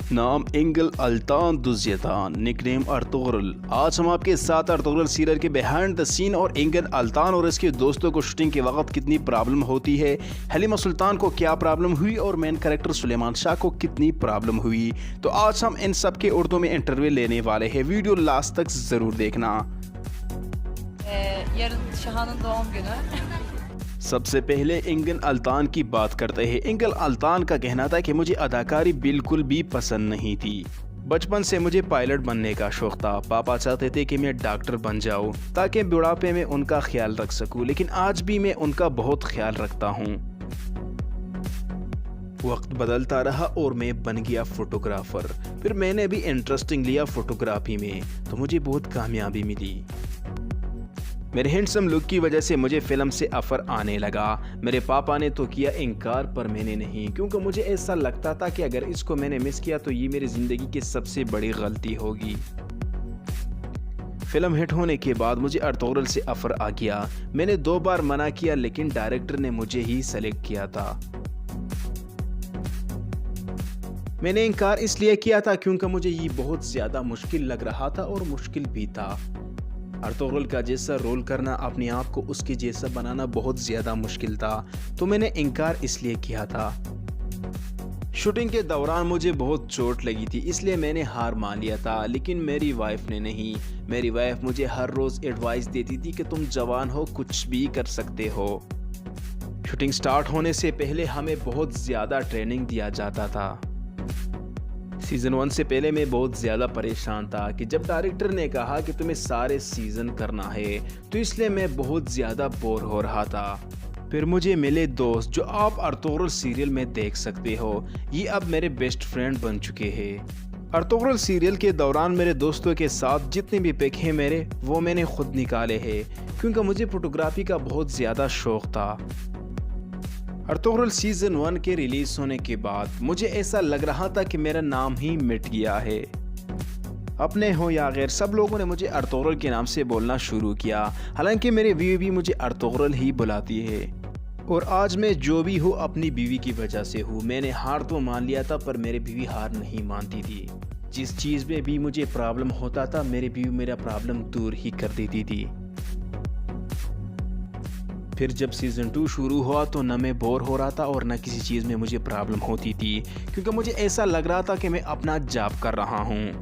नाम इंगल अल्तान दुज़्यतान, nickname Ertugrul. आज हम आपके साथ अर्तुगरुल सीरियल के बिहाइंड द सीन और इंगल अल्तान और इसके दोस्तों को शूटिंग के वक्त कितनी प्रॉब्लम होती है, हलीमा सुल्तान को क्या प्रॉब्लम हुई और मेन कैरेक्टर सुलेमान शाह को कितनी प्रॉब्लम हुई। तो आज हम इन सब के उर्दू में इंटरव्यू लेने वाले हैं, वीडियो लास्ट तक ज़रूर देखना। Yarın Şahan'ın doğum günü. सबसे पहले इंगल अल्तान की बात करते हैं। इंगल अल्तान का कहना था कि मुझे अदाकारी बिल्कुल भी पसंद नहीं थी। बचपन से मुझे पायलट बनने का शौक था। पापा चाहते थे कि मैं डॉक्टर बन जाऊं ताकि बुढ़ापे में उनका ख्याल रख सकूं, लेकिन आज भी मैं उनका बहुत ख्याल रखता हूं। वक्त बदलता रहा और मैं बन गया फोटोग्राफर। फिर मैंने भी इंटरेस्टिंग लिया फोटोग्राफी में, तो मुझे बहुत कामयाबी मिली। मेरे हैंडसम लुक की वजह से मुझे फिल्म से ऑफर आने लगा। मेरे पापा ने तो किया इनकार, पर मैंने नहीं, क्योंकि मुझे ऐसा लगता था कि अगर इसको मैंने मिस किया तो ये मेरी ज़िंदगी की सबसे बड़ी गलती होगी। फिल्म हिट होने के बाद मुझे अर्तुगरुल से ऑफर आ गया। मैंने 2 बार मना किया, लेकिन डायरेक्टर ने मुझे ही सेलेक्ट किया था। मैंने इनकार इसलिए किया था क्योंकि मुझे ये बहुत ज़्यादा मुश्किल लग रहा था और मुश्किल भी था। अर्तुगरुल का जैसा रोल करना, अपने आप को उसके जैसा बनाना बहुत ज़्यादा मुश्किल था, तो मैंने इनकार इसलिए किया था। शूटिंग के दौरान मुझे बहुत चोट लगी थी, इसलिए मैंने हार मान लिया था, लेकिन मेरी वाइफ ने नहीं। मेरी वाइफ मुझे हर रोज़ एडवाइस देती थी कि तुम जवान हो, कुछ भी कर सकते हो। शूटिंग स्टार्ट होने से पहले हमें बहुत ज़्यादा ट्रेनिंग दिया जाता था। सीज़न 1 से पहले मैं बहुत ज़्यादा परेशान था कि जब डायरेक्टर ने कहा कि तुम्हें सारे सीज़न करना है, तो इसलिए मैं बहुत ज़्यादा बोर हो रहा था। फिर मुझे मिले दोस्त जो आप अर्तुगरुल सीरियल में देख सकते हो। ये अब मेरे बेस्ट फ्रेंड बन चुके हैं। अर्तुगरुल सीरियल के दौरान मेरे दोस्तों के साथ जितने भी पिक हैं मेरे, वो मैंने खुद निकाले हैं, क्योंकि मुझे फोटोग्राफी का बहुत ज़्यादा शौक़ था। अर्तुगरुल सीज़न 1 के रिलीज होने के बाद मुझे ऐसा लग रहा था कि मेरा नाम ही मिट गया है। अपने हो या गैर, सब लोगों ने मुझे अर्तुगरुल के नाम से बोलना शुरू किया। हालांकि मेरी बीवी भी मुझे अर्तुगरुल ही बुलाती है। और आज मैं जो भी हूँ अपनी बीवी की वजह से हूँ। मैंने हार तो मान लिया था, पर मेरी बीवी हार नहीं मानती थी। जिस चीज़ में भी मुझे प्रॉब्लम होता था, मेरी बीवी मेरा प्रॉब्लम दूर ही कर देती थी। फिर जब सीज़न 2 शुरू हुआ तो न मैं बोर हो रहा था और न किसी चीज़ में मुझे प्रॉब्लम होती थी, क्योंकि मुझे ऐसा लग रहा था कि मैं अपना जॉब कर रहा हूँ।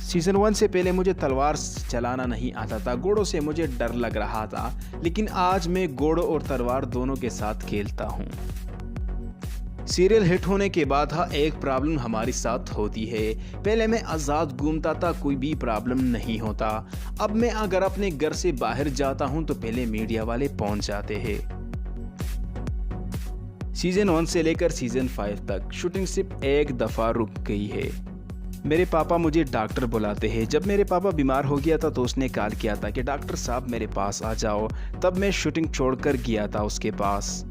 सीज़न 1 से पहले मुझे तलवार चलाना नहीं आता था, घोड़ों से मुझे डर लग रहा था, लेकिन आज मैं घोड़ों और तलवार दोनों के साथ खेलता हूँ। सीरियल हिट होने के बाद एक प्रॉब्लम हमारे साथ होती है। पहले मैं आज़ाद घूमता था, कोई भी प्रॉब्लम नहीं होता। अब मैं अगर अपने घर से बाहर जाता हूं तो पहले मीडिया वाले पहुंच जाते हैं। सीज़न 1 से लेकर सीज़न 5 तक शूटिंग सिर्फ एक दफ़ा रुक गई है। मेरे पापा मुझे डॉक्टर बुलाते हैं। जब मेरे पापा बीमार हो गया था तो उसने कॉल किया था कि डॉक्टर साहब मेरे पास आ जाओ। तब मैं शूटिंग छोड़कर गया था उसके पास।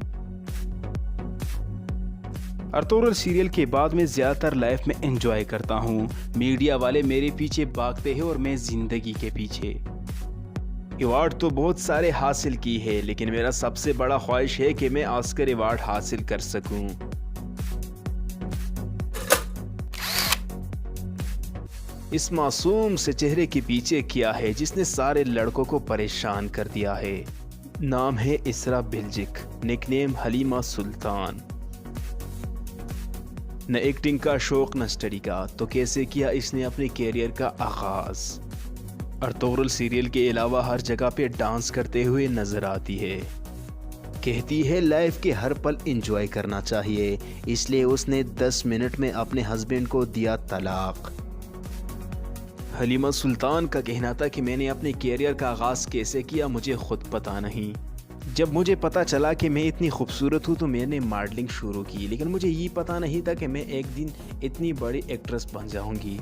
अर्तुगरुल सीरियल के बाद मैं ज़्यादातर लाइफ में एंजॉय करता हूँ। मीडिया वाले मेरे पीछे भागते हैं और मैं ज़िंदगी के पीछे। अवार्ड तो बहुत सारे हासिल की है, लेकिन मेरा सबसे बड़ा ख्वाहिश है कि मैं ऑस्कर अवार्ड हासिल कर सकूं। इस मासूम से चेहरे के पीछे क्या है जिसने सारे लड़कों को परेशान कर दिया है? नाम है इसरा बिल्जिक, निकनेम हलीमा सुल्तान। न एक्टिंग का शौक न स्टडी का, तो कैसे किया इसने अपने कैरियर का आगाज। अर्तुगरुल सीरियल के अलावा हर जगह पे डांस करते हुए नजर आती है। कहती है लाइफ के हर पल एंजॉय करना चाहिए, इसलिए उसने 10 मिनट में अपने हस्बैंड को दिया तलाक। हलीमा सुल्तान का कहना था कि मैंने अपने कैरियर का आगाज कैसे किया मुझे खुद पता नहीं। जब मुझे पता चला कि मैं इतनी खूबसूरत हूँ तो मैंने मॉडलिंग शुरू की, लेकिन मुझे ये पता नहीं था कि मैं एक दिन इतनी बड़ी एक्ट्रेस बन जाऊँगी।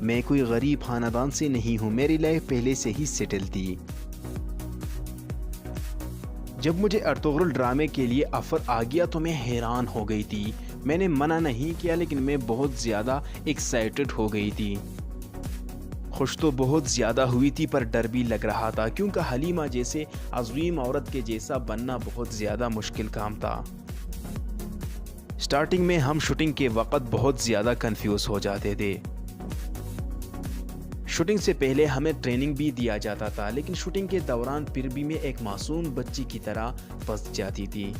मैं कोई गरीब खानदान से नहीं हूँ, मेरी लाइफ पहले से ही सेटल थी। जब मुझे अर्तुगरुल ड्रामे के लिए ऑफर आ गया तो मैं हैरान हो गई थी। मैंने मना नहीं किया, लेकिन मैं बहुत ज़्यादा एक्साइटेड हो गई थी। खुश तो बहुत ज़्यादा हुई थी, पर डर भी लग रहा था, क्योंकि हलीमा जैसे अज़ीम औरत के जैसा बनना बहुत ज़्यादा मुश्किल काम था। स्टार्टिंग में हम शूटिंग के वक्त बहुत ज़्यादा कंफ्यूज हो जाते थे। शूटिंग से पहले हमें ट्रेनिंग भी दिया जाता था, लेकिन शूटिंग के दौरान फिर भी मैं एक मासूम बच्ची की तरह फंस जाती थी।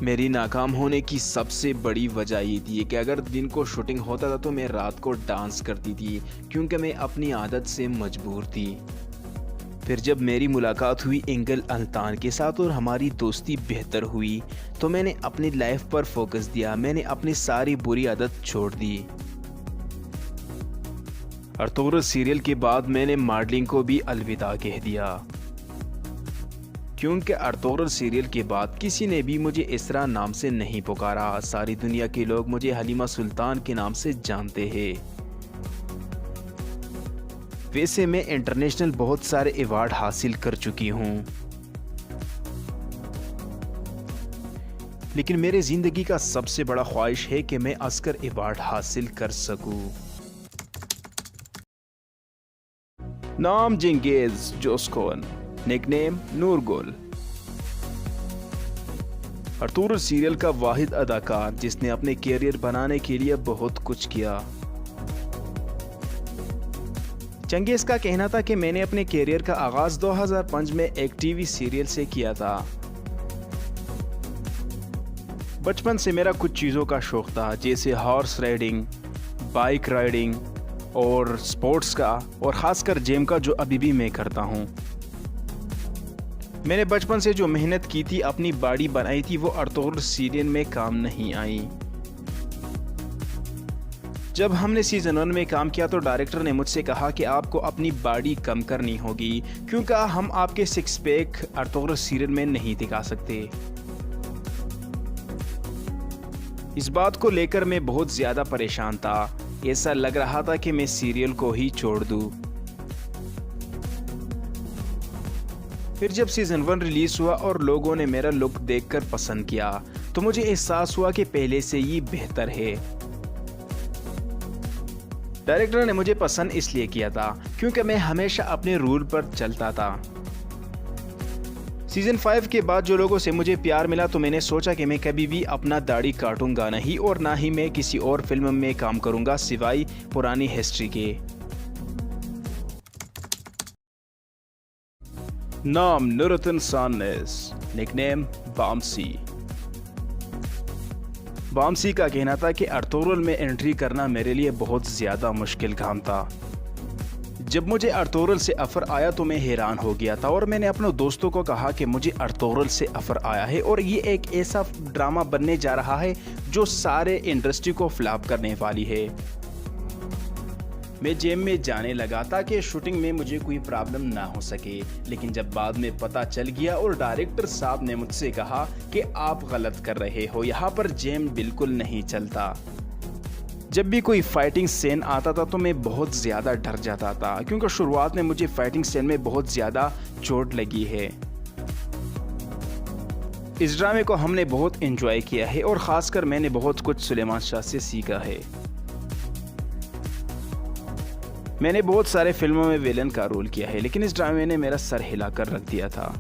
मेरी नाकाम होने की सबसे बड़ी वजह ये थी कि अगर दिन को शूटिंग होता था तो मैं रात को डांस करती थी, क्योंकि मैं अपनी आदत से मजबूर थी। फिर जब मेरी मुलाकात हुई एंगल अल्तान के साथ और हमारी दोस्ती बेहतर हुई, तो मैंने अपनी लाइफ पर फोकस दिया। मैंने अपनी सारी बुरी आदत छोड़ दी। अर्तुगरुल सीरियल के बाद मैंने मॉडलिंग को भी अलविदा कह दिया, क्योंकि अर्तुगरुल सीरियल के बाद किसी ने भी मुझे इसरा नाम से नहीं पुकारा। सारी दुनिया के लोग मुझे हलीमा सुल्तान के नाम से जानते हैं। वैसे मैं इंटरनेशनल बहुत सारे अवार्ड हासिल कर चुकी हूँ, लेकिन मेरे ज़िंदगी का सबसे बड़ा ख्वाहिश है कि मैं ऑस्कर अवार्ड हासिल कर सकूँ। नाम चंगेज जोस्कोन, निकनेम नूरगुल। अर्तुगरुल सीरियल का वाहिद अदाकार जिसने अपने कैरियर बनाने के लिए बहुत कुछ किया। चंगेज का कहना था कि मैंने अपने कैरियर का आगाज 2005 में एक टीवी सीरियल से किया था। बचपन से मेरा कुछ चीज़ों का शौक था, जैसे हॉर्स राइडिंग, बाइक राइडिंग और स्पोर्ट्स का, और ख़ासकर जिम का, जो अभी भी मैं करता हूँ। मैंने बचपन से जो मेहनत की थी, अपनी बॉडी बनाई थी, वो अर्तुगरुल सीरियल में काम नहीं आई। जब हमने सीज़न 1 में काम किया तो डायरेक्टर ने मुझसे कहा कि आपको अपनी बॉडी कम करनी होगी, क्योंकि हम आपके सिक्स पैक अर्तुगरुल सीरियल में नहीं दिखा सकते। इस बात को लेकर मैं बहुत ज़्यादा परेशान था। ऐसा लग रहा था कि मैं सीरियल को ही छोड़ दूं। फिर जब सीज़न 1 रिलीज़ हुआ और लोगों ने मेरा लुक देखकर पसंद किया, तो मुझे एहसास हुआ कि पहले से ही बेहतर है। डायरेक्टर ने मुझे पसंद इसलिए किया था क्योंकि मैं हमेशा अपने रूल पर चलता था। सीज़न 5 के बाद जो लोगों से मुझे प्यार मिला, तो मैंने सोचा कि मैं कभी भी अपना दाढ़ी काटूंगा नहीं, और ना ही मैं किसी और फिल्म में काम करूंगा सिवाय पुरानी हिस्ट्री के। नाम नूरुद्दीन सानस, निकनेम बामसी। बामसी का कहना था कि अर्तुगरुल में एंट्री करना मेरे लिए बहुत ज़्यादा मुश्किल काम था। जब मुझे अर्तुगरुल से ऑफ़र आया तो मैं हैरान हो गया था, और मैंने अपने दोस्तों को कहा कि मुझे अर्तुगरुल से ऑफ़र आया है और ये एक ऐसा ड्रामा बनने जा रहा है जो सारे इंडस्ट्री को फ्लॉप करने वाली है। मैं जिम में जाने लगा ताकि शूटिंग में मुझे कोई प्रॉब्लम ना हो सके, लेकिन जब बाद में पता चल गया और डायरेक्टर साहब ने मुझसे कहा कि आप गलत कर रहे हो, यहाँ पर जिम बिल्कुल नहीं चलता। जब भी कोई फाइटिंग सीन आता था तो मैं बहुत ज़्यादा डर जाता था, क्योंकि शुरुआत में मुझे फाइटिंग सीन में बहुत ज़्यादा चोट लगी है। इस ड्रामे को हमने बहुत एंजॉय किया है, और ख़ासकर मैंने बहुत कुछ सुलेमान शाह से सीखा है। मैंने बहुत सारे फिल्मों में विलन का रोल किया है, लेकिन इस ड्रामे ने मेरा सर हिलाकर रख दिया था।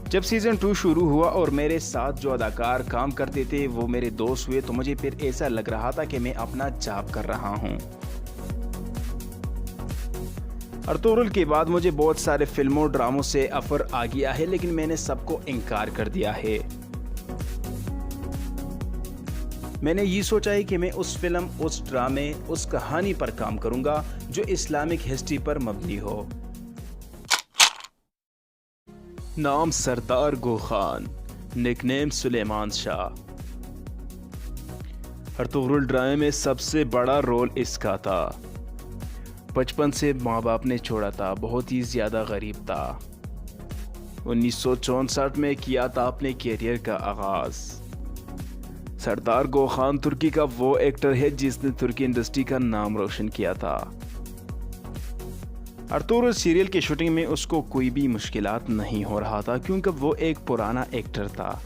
जब सीज़न 2 शुरू हुआ और मेरे साथ जो अदाकार काम करते थे वो मेरे दोस्त हुए, तो मुझे फिर ऐसा लग रहा था कि मैं अपना जॉब कर रहा हूँ। अर्तुगरुल के बाद मुझे बहुत सारे फिल्मों ड्रामों से ऑफर आ गया है, लेकिन मैंने सबको इनकार कर दिया है। मैंने ये सोचा है कि मैं उस फिल्म, उस ड्रामे, उस कहानी पर काम करूंगा जो इस्लामिक हिस्ट्री पर मबनी हो। नाम सरदार गो खान, निकनेम सुलेमान शाह। अर्तुगरुल ड्रामे में सबसे बड़ा रोल इसका था। बचपन से माँ बाप ने छोड़ा था, बहुत ही ज़्यादा गरीब था। 1964 में किया था अपने कैरियर का आगाज़। सरदार गो खान तुर्की का वो एक्टर है जिसने तुर्की इंडस्ट्री का नाम रोशन किया था। अर्तुगरुल सीरियल की शूटिंग में उसको कोई भी मुश्किलात नहीं हो रहा था, क्योंकि वो एक पुराना एक्टर था।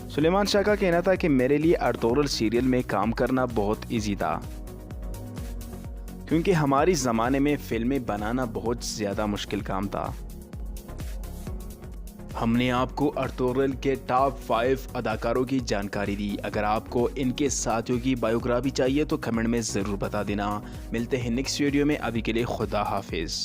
सुलेमान शाह का कहना था कि मेरे लिए अर्तुगरुल सीरियल में काम करना बहुत इजी था, क्योंकि हमारी ज़माने में फिल्में बनाना बहुत ज़्यादा मुश्किल काम था। हमने आपको अर्तुगरुल के टॉप 5 अदाकारों की जानकारी दी। अगर आपको इनके साथियों की बायोग्राफी चाहिए तो कमेंट में ज़रूर बता देना। मिलते हैं नेक्स्ट वीडियो में, अभी के लिए खुदा हाफिज़।